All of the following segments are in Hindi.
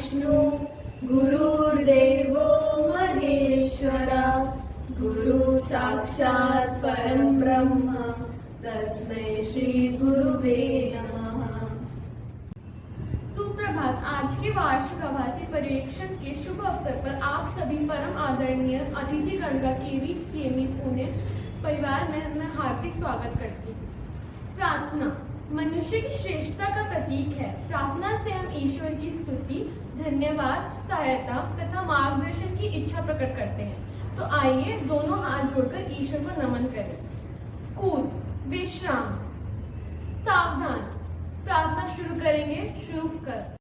विष्णु गुरुर्देवो महेश्वरा गुरु साक्षात् परम ब्रह्म तस्मै श्री गुरुवे नमः। सुप्रभात। आज के वार्षिक आभासी पर्यवेक्षण के शुभ अवसर पर आप सभी परम आदरणीय अतिथिगण का KVCME पुणे परिवार में मैं हार्दिक स्वागत करती हूँ। प्रार्थना मनुष्य की श्रेष्ठता का प्रतीक है। प्रार्थना से हम ईश्वर की स्तुति, धन्यवाद, सहायता तथा मार्गदर्शन की इच्छा प्रकट करते हैं। तो आइए दोनों हाथ जोड़कर ईश्वर को नमन करें। स्कूल, विश्राम, सावधान। प्रार्थना शुरू करेंगे। शुरू कर।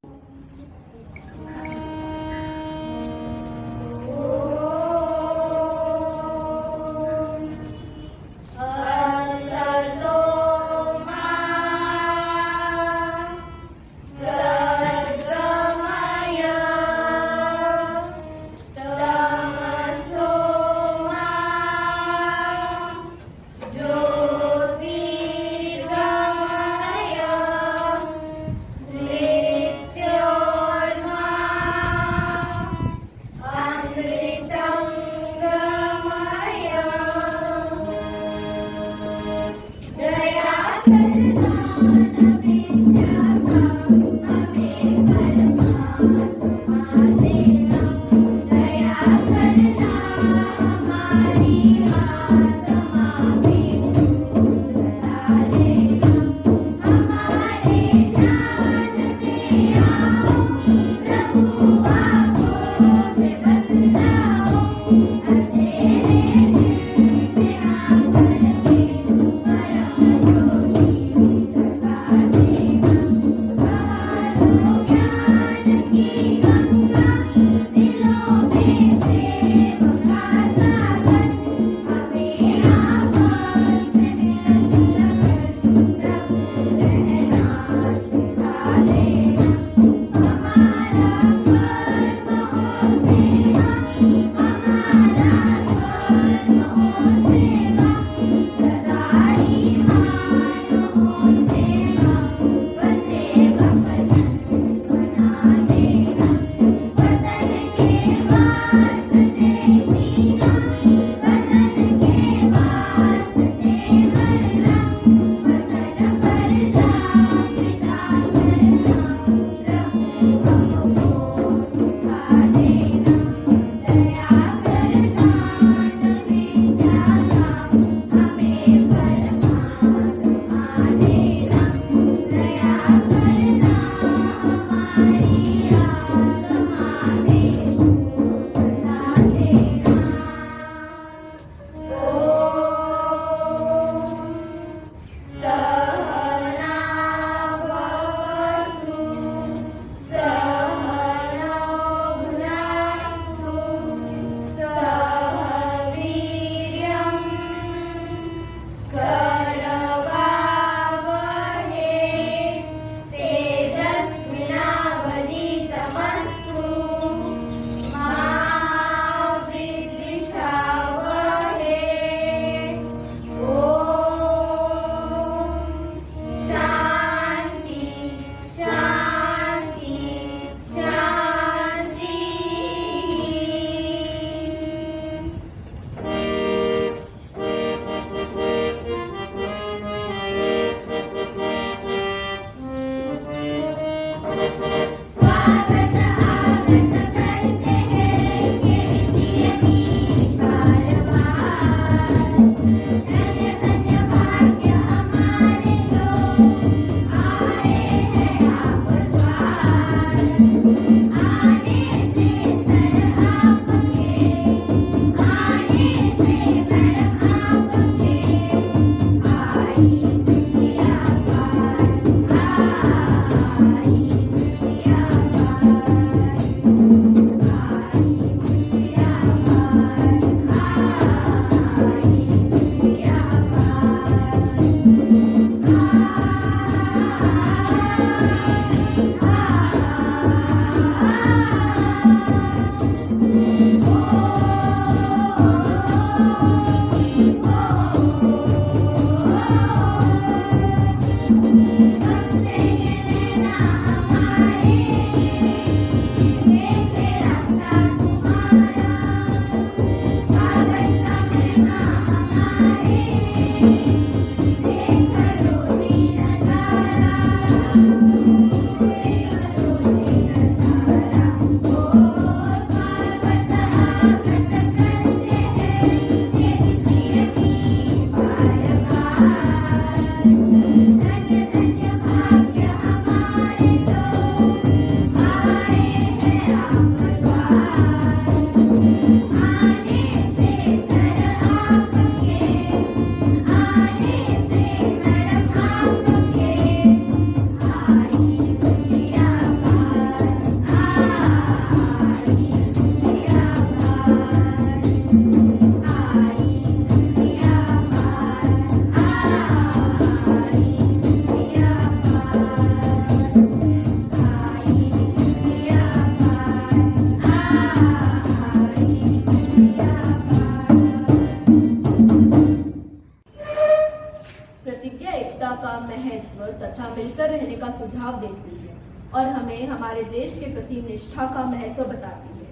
का महत्व तथा मिलकर रहने का सुझाव देती है और हमें हमारे देश के प्रति निष्ठा का महत्व बताती है।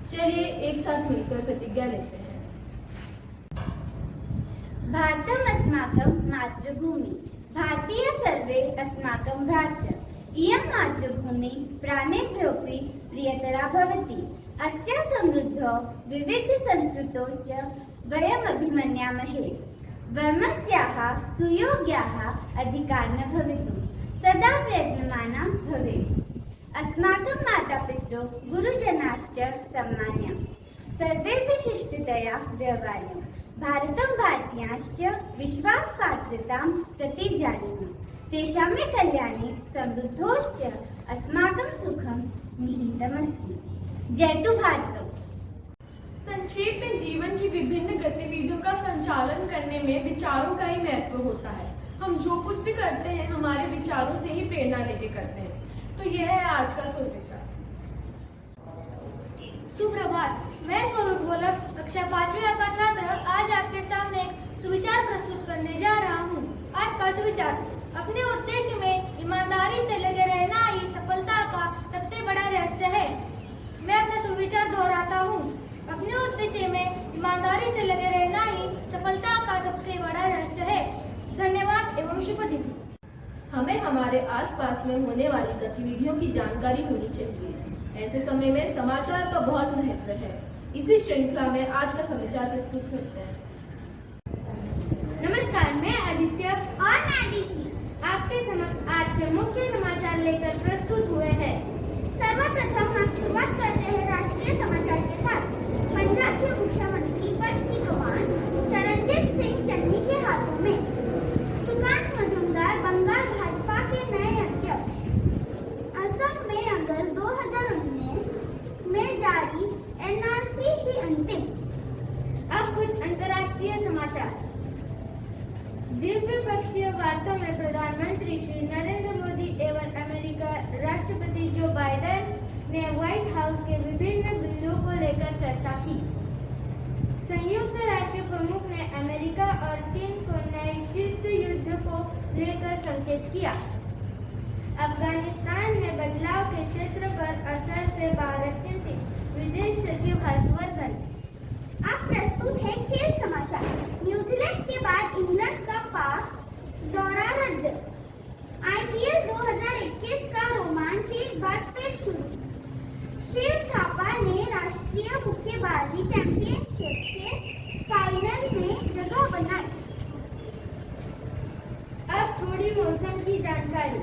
चलिए एक साथ मिलकर प्रतिज्ञा लेते हैं। भारतम् अस्माकं मातृभूमि, भारतीय सर्वे अस्माकं भ्रातृ, इयं मातृभूमि प्राणेभ्योऽपि प्रियतरा भवति। अस्या समृद्धो विविध संस्कृतौ च वयमभिमन्यामहे। वर्मस्याः सुयोग्याः अधिकारिणः भवितुं सदा प्रयत्नमाना भवेत्। अस्माकं मातापितरौ गुरुजनाश्च सम्मान्यं, सर्वेपि शिष्टतया व्यवहार्यम्। भारतं भारतीयाश्च विश्वासपात्रतां प्रतिजानीमः। तेषां मे कल्याणे समृद्धोश्च अस्माकं सुखं निहितमस्ति। जयतु भारतम्। संक्षेप में जीवन की विभिन्न गतिविधियों का संचालन करने में विचारों का ही महत्व होता है। हम जो कुछ भी करते हैं हमारे विचारों से ही प्रेरणा लेके करते हैं। तो यह है आज का सुविचार। सुप्रभात, मैं स्वरूप गोलक कक्षा 5वीं का छात्र आज आपके सामने एक सुविचार प्रस्तुत करने जा रहा हूँ। आज का सुविचार: अपने उद्देश्य में ईमानदारी से लगे रहना ही सफलता का सबसे बड़ा रहस्य है। मैं अपना सुविचार दोहराता हूँ। अपने उद्देश्य में ईमानदारी से लगे रहना ही सफलता का सबसे बड़ा रहस्य है। धन्यवाद एवं शुभ दिन। हमें हमारे आसपास में होने वाली गतिविधियों की जानकारी होनी चाहिए। ऐसे समय में समाचार का बहुत महत्व है। इसी श्रृंखला में आज का समाचार प्रस्तुत करते हैं। नमस्कार, मैं आदित्य और मैं आदिश्री आपके समक्ष आज के मुख्य समाचार लेकर प्रस्तुत हुए हैं। सर्वप्रथम हम शुरुआत करते हैं राष्ट्रीय समाचार के साथ। पंजाब के मुख्यमंत्री पद की कमान चरणजीत सिंह चन्नी के हाथों में। सुकांत मजूमदार बंगाल भाजपा के नए अध्यक्ष। असम में अगस्त 2019 में जारी एनआरसी ही अंतिम। अब कुछ अंतर्राष्ट्रीय समाचार। द्विपक्षीय वार्ता में प्रधानमंत्री श्री नरेंद्र मोदी एवं अमेरिका राष्ट्रपति जो बाइडेन ने व्हाइट हाउस के विभिन्न बिंदुओं को लेकर चर्चा की। संयुक्त राष्ट्र प्रमुख ने अमेरिका और चीन को नए शीत युद्ध को लेकर संकेत किया। अफगानिस्तान में बदलाव के क्षेत्र पर असर से भारत चिंतित, विदेश सचिव हर्षवर्धन। अब प्रस्तुत है खेल समाचार। न्यूजीलैंड के बाद इंग्लैंड का पाक दौरा रद्द। आईपीएल 2021 का रोमांच एक बार फिर शुरू। शिव थापा ने राष्ट्रीय मुक्केबाजी चैंपियनशिप के फाइनल में जगह बनाई। अब थोड़ी मौसम की जानकारी।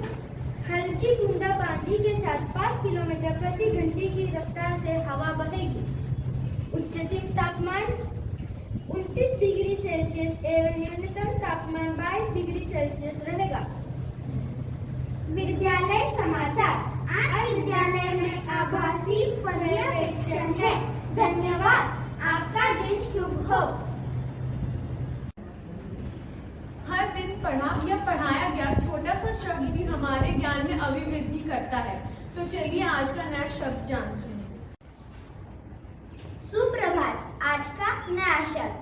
हल्की बूंदाबांदी के साथ 5 किलोमीटर प्रति घंटे की रफ्तार से हवा बहेगी। उच्चतम तापमान 29 डिग्री सेल्सियस एवं न्यूनतम तापमान 22 डिग्री सेल्सियस रहेगा। विद्यालय समाचार। आज विद्यालय में आभासी पर्यवेक्षण है। धन्यवाद। आपका दिन शुभ हो। हर दिन पढ़ा या पढ़ाया गया छोटा सा शब्द भी हमारे ज्ञान में अभिवृद्धि करता है। तो चलिए आज का नया शब्द जानते हैं। सुप्रभात। आज का नया शब्द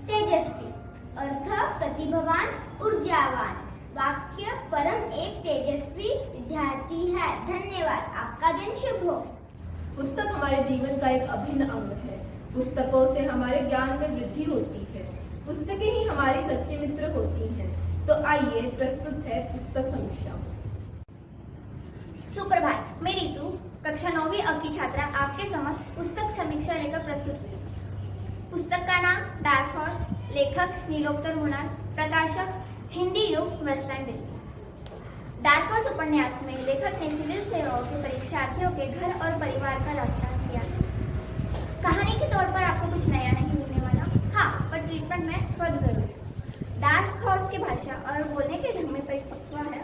तेजस्वी। अर्थ प्रतिभावान, ऊर्जावान। वाक्य परम एक तेजस्वी विद्यार्थी है। धन्यवाद। आपका दिन शुभ हो। पुस्तक हमारे जीवन का एक अभिन्न अंग है। पुस्तकों से हमारे ज्ञान में वृद्धि होती है। पुस्तकें ही हमारी सच्ची मित्र होती हैं। तो आइए प्रस्तुत है पुस्तक समीक्षा। सुप्रभात, मैं ऋतु कक्षा 9वीं अ की छात्रा आपके समक्ष पुस्तक समीक्षा लेकर प्रस्तुत हुई। पुस्तक का नाम डार्क हॉर्स, लेखक नीलोत्तर मुनाल, प्रकाशक हिंदी युग वेस्टलैंड दिल्ली। डार्क हॉर्स उपन्यास में लेखक ने सिविल सेवाओं के परीक्षार्थियों के घर और परिवार का दास्तान किया। कहानी के तौर पर आपको कुछ नया नहीं मिलने वाला, हाँ, पर ट्रीटमेंट में फर्क जरूर। डार्क हॉर्स की भाषा और बोलने के ढंग में परिपक्व है।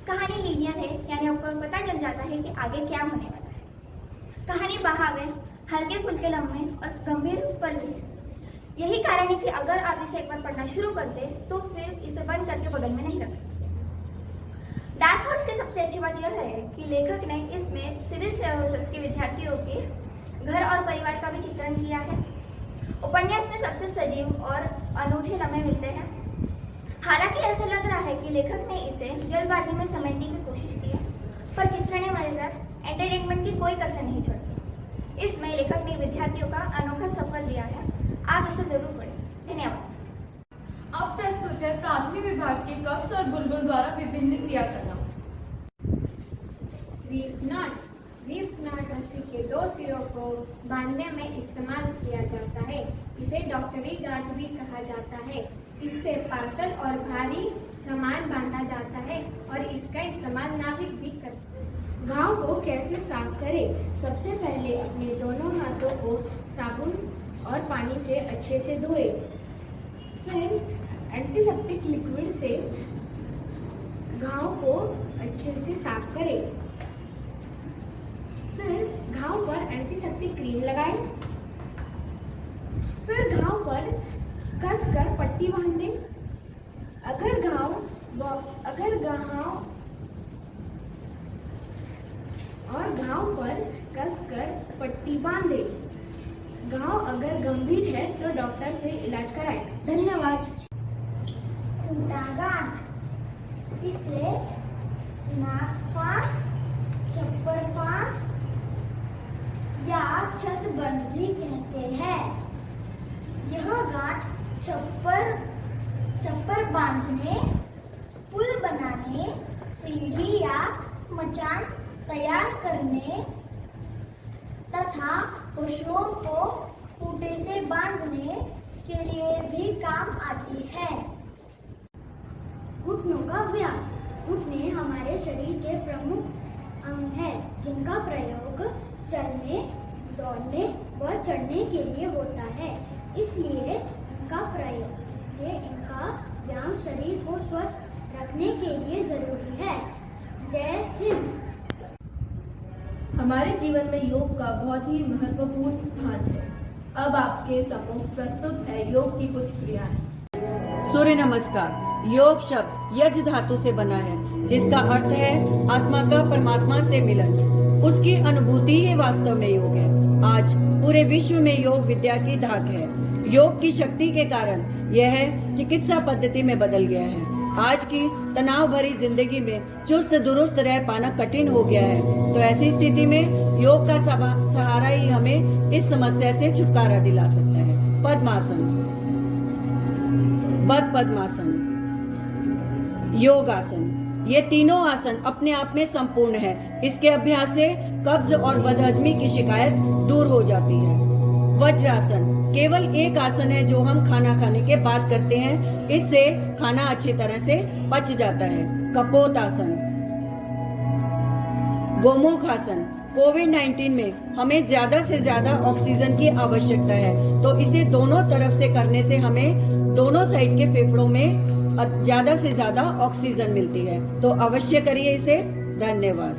कहानी लीनियर है, यानी आपको पता चल जाता है कि आगे क्या होने वाला है। कहानी बहावे, हल्के फुल्के लम्हे और गंभीर पल है। यही कारण है कि अगर आप इसे एक बार पढ़ना शुरू कर दे तो फिर इसे बंद करके बगल में नहीं रख सकते। डार्क हॉर्स की सबसे अच्छी बात यह है कि लेखक ने इसमें सिविल सर्विसेज के विद्यार्थियों के घर और परिवार का भी चित्रण किया है। उपन्यास में सबसे सजीव और अनूठे लम्हे मिलते हैं। हालांकि ऐसा लग रहा है कि लेखक ने इसे जल्दबाजी में समेटने की कोशिश की है, पर चित्रण मजेदार एंटरटेनमेंट की कोई कसर नहीं छोड़ती। इसमें लेखक ने विद्यार्थियों का अनोखा सफर लिया है। आप इसे जरूर पढ़ें। धन्यवाद। अब प्रस्तुत है प्राथमिक विभाग के कब्ज और बुलबुल द्वारा विभिन्न क्रियाकलाप। रीफ नॉट रस्सी के 2 सिरों को बांधने में इस्तेमाल किया जाता है। इसे डॉक्टरी गांठ भी कहा जाता है। इससे पार्सल और भारी सामान बांधा जाता है और इसका इस्तेमाल नाविक भी करते हैं। घाव को कैसे साफ करें? सबसे पहले अपने दोनों हाथों को साबुन और पानी से अच्छे से धोएं। फिर एंटीसेप्टिक लिक्विड से घाव को अच्छे से साफ करें। फिर घाव पर एंटीसेप्टिक क्रीम लगाएं। फिर घाव पर कसकर पट्टी बांध दें। अगर घाव पर कसकर पट्टी बांधे। घाव अगर गंभीर है तो डॉक्टर से इलाज कराएं। धन्यवाद। गांठ, इसे नाकफांस, छप्परफांस या छतबंद भी कहते हैं। यह गांठ छप्पर बांधने, पुल बनाने, सीढ़ी या मचान तैयार करने तथा पशुओं को खूंटे से बांधने के लिए भी काम आती है। घुटनों का व्यायाम। घुटने हमारे शरीर के प्रमुख अंग हैं, जिनका प्रयोग चलने, दौड़ने व चढ़ने के लिए होता है। इसलिए इनका व्यायाम शरीर को स्वस्थ रखने के लिए जरूरी है। जय हिंद। हमारे जीवन में योग का बहुत ही महत्वपूर्ण स्थान है। अब आपके सम्मुख प्रस्तुत है योग की कुछ क्रियाएं। सूर्य नमस्कार। योग शब्द यज धातु से बना है, जिसका अर्थ है आत्मा का परमात्मा से मिलन। उसकी अनुभूति ही वास्तव में योग है। आज पूरे विश्व में योग विद्या की धाक है। योग की शक्ति के कारण यह चिकित्सा पद्धति में बदल गया है। आज की तनाव भरी जिंदगी में चुस्त दुरुस्त रह पाना कठिन हो गया है, तो ऐसी स्थिति में योग का सहारा ही हमें इस समस्या से छुटकारा दिला सकता है। पद्मासन, बद्ध पद्मासन, योगासन, ये तीनों आसन अपने आप में संपूर्ण है। इसके अभ्यास से कब्ज और बदहजमी की शिकायत दूर हो जाती है। वज्रासन केवल एक आसन है जो हम खाना खाने के बाद करते हैं। इससे खाना अच्छी तरह से पच जाता है। कपोतासन, गोमुखासन, कोविड-19 में हमें ज्यादा से ज्यादा ऑक्सीजन की आवश्यकता है, तो इसे दोनों तरफ से करने से हमें दोनों साइड के फेफड़ों में ज्यादा से ज्यादा ऑक्सीजन मिलती है। तो अवश्य करिए इसे। धन्यवाद।